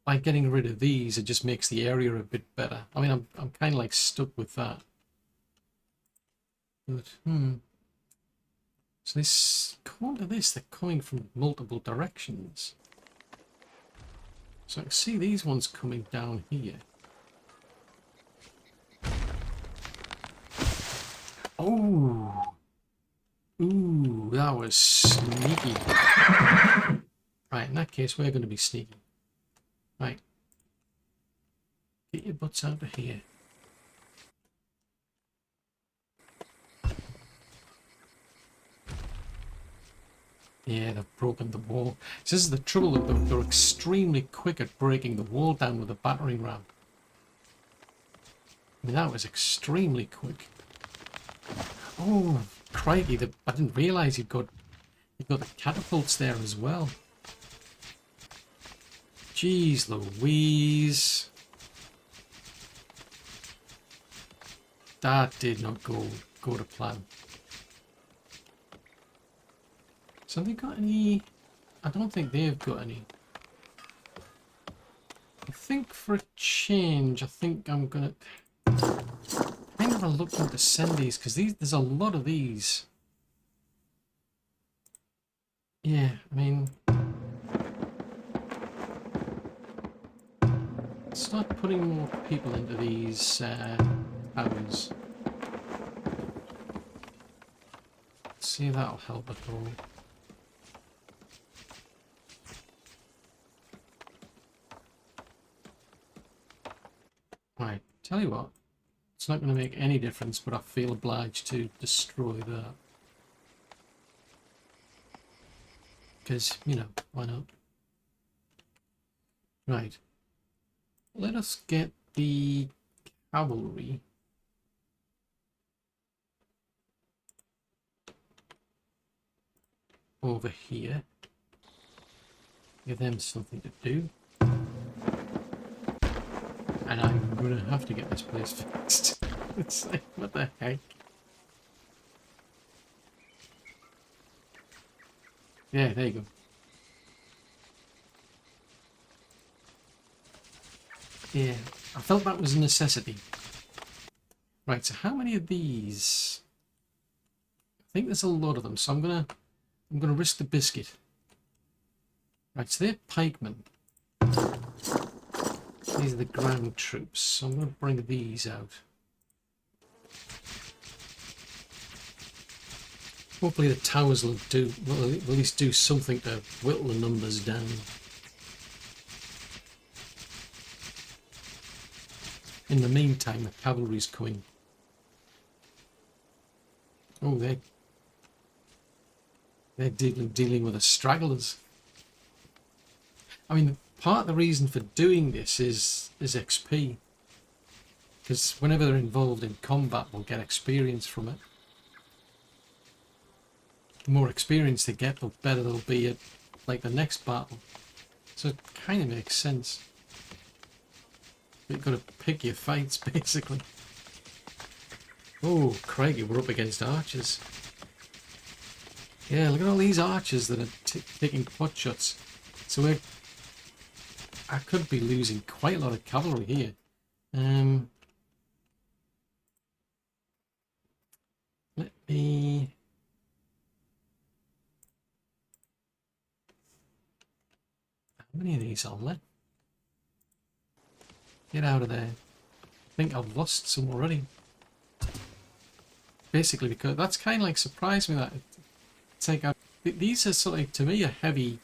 by getting rid of these, it just makes the area a bit better. I mean, I'm kind of like stuck with that. But so this, according to this, they're coming from multiple directions. So I can see these ones coming down here. Oh, ooh, that was sneaky. Right, in that case, we're going to be sneaky. Right, get your butts out of here. Yeah, they've broken the wall. So this is the trouble, they're extremely quick at breaking the wall down with a battering ram. I mean, that was extremely quick. Oh, crikey, I didn't realise you've got the catapults there as well. Jeez Louise. That did not go to plan. So have they got any? I don't think they've got any. I think for a change, I think I'm gonna kind of reluctant to send these because there's a lot of these. Yeah, I mean, start putting more people into these towers. See if that'll help at all. Right, tell you what, it's not going to make any difference, but I feel obliged to destroy that. Because, you know, why not? Right. Let us get the cavalry. Over here. Give them something to do. And I'm going to have to get this place fixed. It's like, what the heck? Yeah, there you go. Yeah, I felt that was a necessity. Right, so how many of these? I think there's a lot of them, so I'm gonna risk the biscuit. Right, so they're pikemen. These are the ground troops, so I'm gonna bring these out. Hopefully the towers will at least do something to whittle the numbers down. In the meantime, the cavalry's coming. Oh, they're dealing with the stragglers. I mean, part of the reason for doing this is XP. Because whenever they're involved in combat, we'll get experience from it. The more experience they get, the better they'll be at, like, the next battle. So it kind of makes sense. You've got to pick your fights, basically. Oh, crikey, we're up against archers. Yeah, look at all these archers that are taking pot shots. So I could be losing quite a lot of cavalry here. Let me... How many of these are left? Get out of there. I think I've lost some already. Basically, because that's kind of like surprised me that take out. These are sort of, to me, a heavy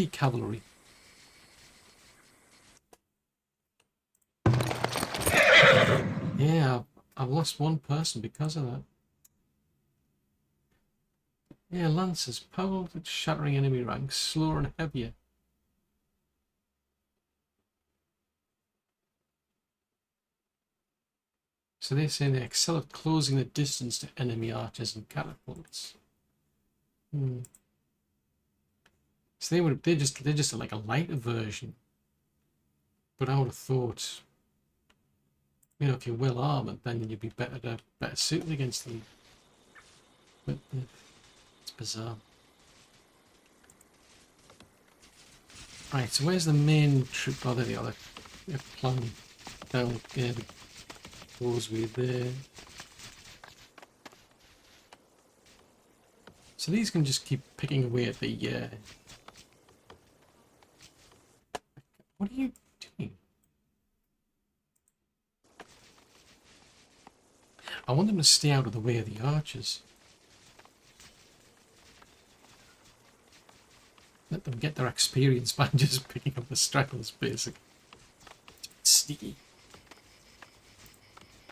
cavalry. Yeah, I've lost one person because of that. Yeah, lancers, powerful at shattering enemy ranks, slower and heavier. So they're saying they excel at closing the distance to enemy archers and catapults. So they're just like a lighter version. But I would have thought, you know, if you're well armored, then you'd be better suited against them. But it's bizarre. Right, so where's the main troop? Oh, there they are. They're plan down the causeway there. So these can just keep picking away at the. What are you doing? I want them to stay out of the way of the archers. Let them get their experience by just picking up the stragglers, basically. It's sneaky.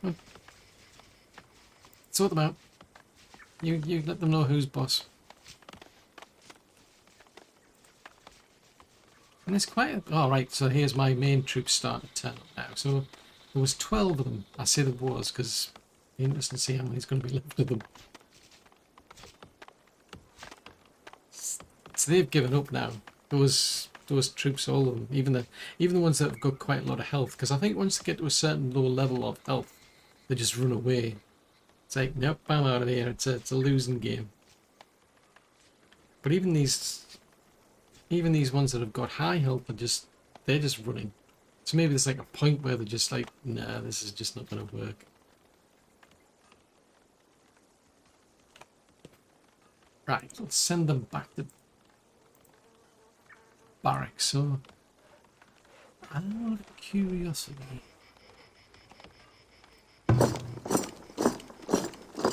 Oh. Sort them out. You let them know who's boss. And it's quite a... Oh, right, so here's my main troops starting to turn up now. So there was 12 of them. I say there was, because it's interesting to see how many's going to be left of them. So they've given up now. Those troops, all of them, even the ones that have got quite a lot of health. Because I think once they get to a certain low level of health, they just run away. It's like, nope, I'm out of here. It's a losing game. But even these ones that have got high health they're just running. So maybe there's like a point where they're just like, nah, this is just not going to work. Right, let's send them back to barracks. So, out of curiosity.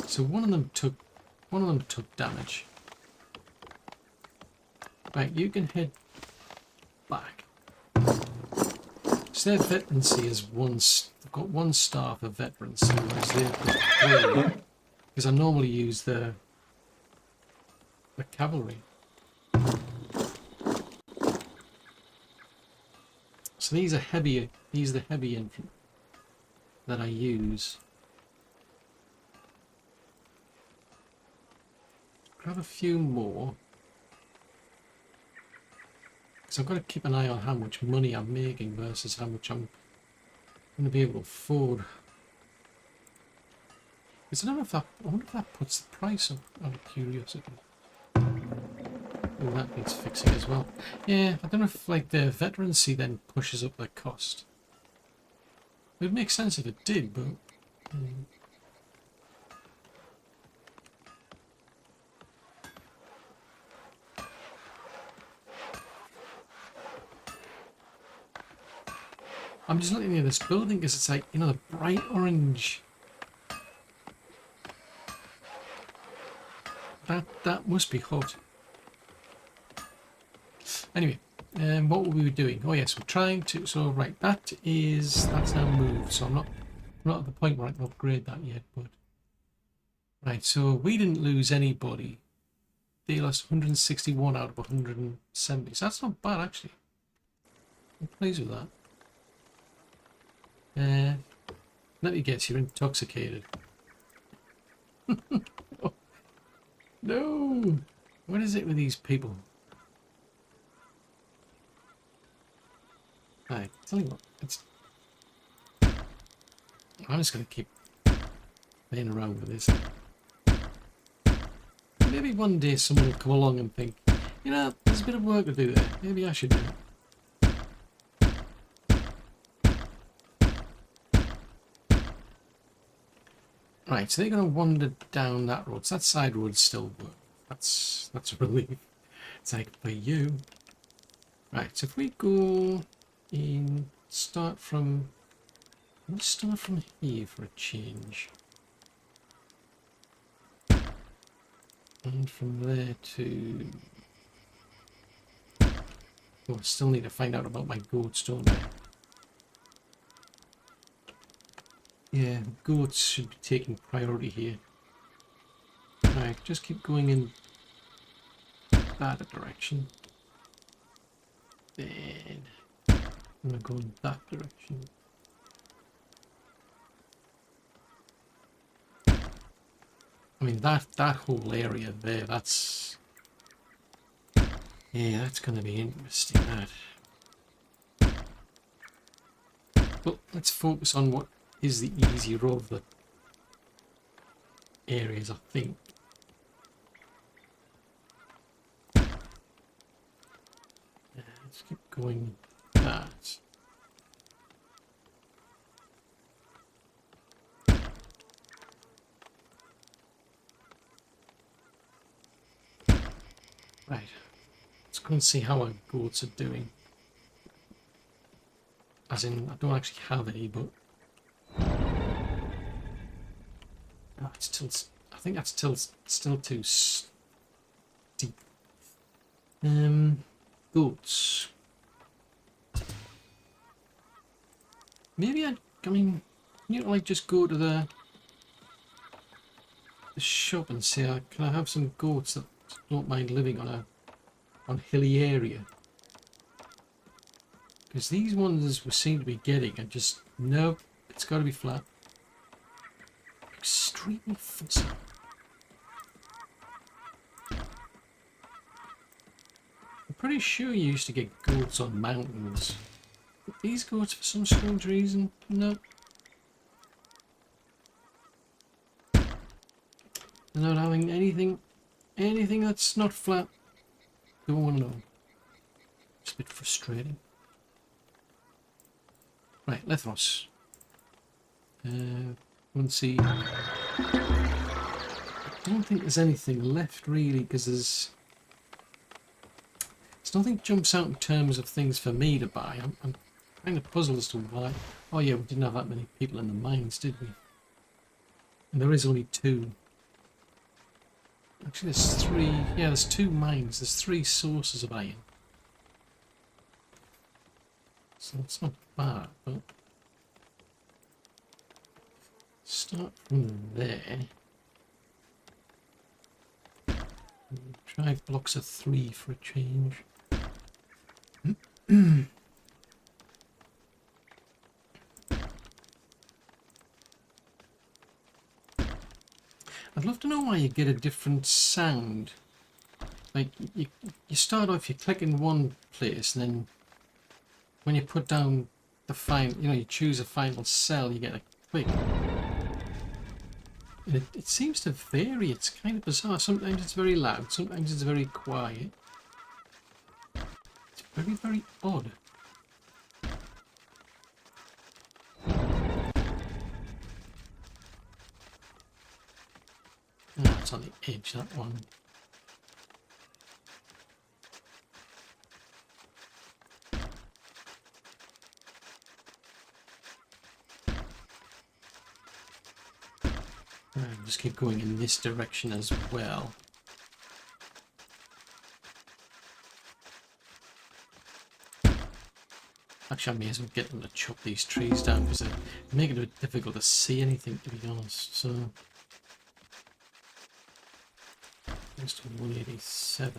So one of them took damage. Right, you can head back. So their veterancy is they've got 1 star for veterancy, whereas they've got 3. Because I normally use the cavalry. So these are heavier. These are the heavy infantry that I use. Grab a few more. Because I've got to keep an eye on how much money I'm making versus how much I'm going to be able to afford. Because I wonder if that puts the price up, out of curiosity. Oh, that needs fixing as well. Yeah, I don't know if like the veterancy then pushes up the cost. It would make sense if it did, but... I'm just looking at this building because it's like, you know, the bright orange. That must be hot. Anyway, what were we doing? Oh yes, we're trying to. So right, that's now moved. So I'm not at the point where I can upgrade that yet. But right, so we didn't lose anybody. They lost 161 out of 170. So that's not bad actually. I'm pleased with that. Let me guess, you're intoxicated. Oh, no! What is it with these people? Alright, tell you what, I'm just going to keep playing around with this. Maybe one day someone will come along and think, you know, there's a bit of work to do there. Maybe I should do it. Right, so they're going to wander down that road. So that side road still works. That's a relief. It's like for you. Right, so if we go in, let's start from here for a change. And from there to... Oh, I still need to find out about my goats, don't I? Yeah, goats should be taking priority here. Alright, just keep going in that direction. Then I'm gonna go in that direction. I mean that whole area there, that's Yeah, that's going to be interesting, that. But let's focus on what is the easier of the areas, I think. Let's keep going with that. Right. Let's go and see how our goats are doing. As in, I don't actually have any, but... Oh, it's still... I think that's still too steep. Goats. Maybe I mean, you know, like just go to the shop and say, can I have some goats that don't mind living on hilly area? Because these ones we seem to be getting are just, nope, it's got to be flat. Extremely fussy. I'm pretty sure you used to get goats on mountains. But these goats, for some strange reason, nope. They're not having anything that's not flat. Don't want to know. It's a bit frustrating. Right, Lethros. Let's see. I don't think there's anything left really, because there's nothing jumps out in terms of things for me to buy. I'm kind of puzzled as to why. Oh yeah, we didn't have that many people in the mines, did we? And there is only 2. Actually, there's 3. Yeah, there's 2 mines. There's 3 sources of iron. So it's not bad, but start from there. Drive blocks of 3 for a change. I'd love to know why you get a different sound. Like, you start off, you click in one place, and then when you put down the final, you choose a final cell, you get a click. And it seems to vary. It's kind of bizarre. Sometimes it's very loud, sometimes it's very quiet. It's very, very odd. Oh, it's on the edge, that one. Right, just keep going in this direction as well. Actually, I may as well get them to chop these trees down because they're making it difficult to see anything, to be honest. So, just 187.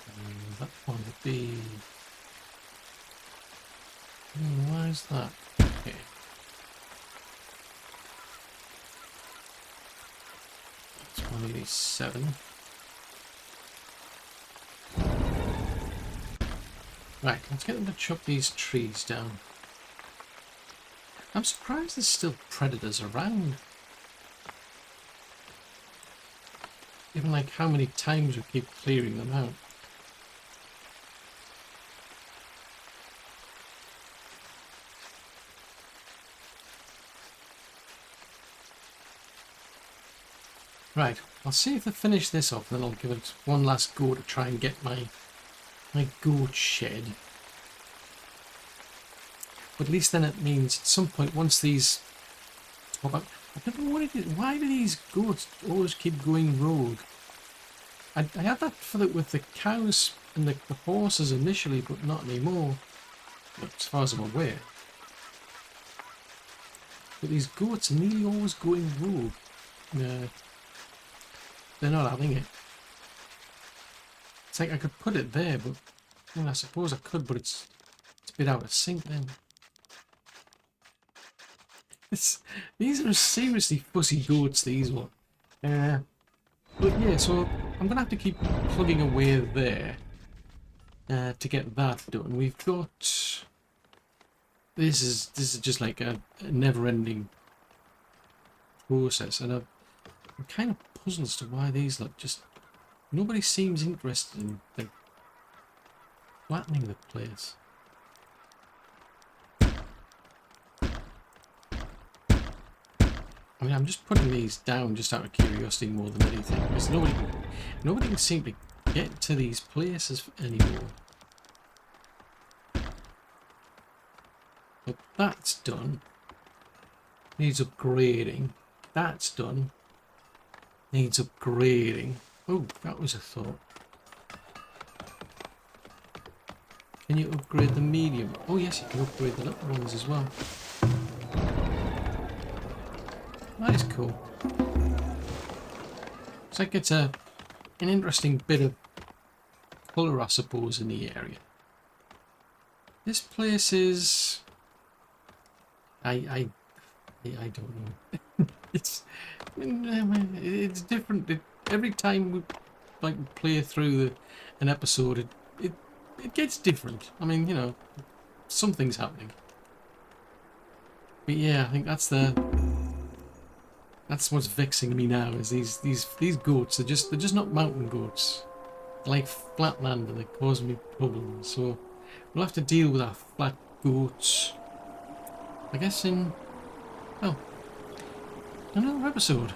And that one would be. Why is that? Okay. That's 187. Right, let's get them to chop these trees down. I'm surprised there's still predators around. Even like how many times we keep clearing them out. Right, I'll see if I finish this off, then I'll give it one last go to try and get my goat shed. But at least then it means at some point, once these... I don't know what it is. Why do these goats always keep going rogue? I had that with the cows and the horses initially, but not anymore, as far as I'm aware. But these goats are nearly always going rogue. They're not having it. It's like I could put it there, but I suppose I could, but it's a bit out of sync then. These are seriously fussy goats, these ones. Uh, but yeah, so I'm gonna have to keep plugging away there to get that done. We've got this is just like a never-ending process, and I'm kind of puzzled as to why these look just nobody seems interested in like flattening the place. I mean, I'm just putting these down just out of curiosity more than anything, because nobody can seem to get to these places anymore. But that's done. Needs upgrading. That's done. Needs upgrading. Oh, that was a thought. Can you upgrade the medium? Oh yes, you can upgrade the little ones as well. That is cool. It's like it's an interesting bit of colour, I suppose, in the area. This place is... I don't know. It's different. Every time we play through an episode, it gets different. I mean, you know, something's happening. But yeah, I think that's what's vexing me now. Is these goats? They're just not mountain goats. They're like flat land, and they cause me problems. So we'll have to deal with our flat goats, I guess, in, well, another episode.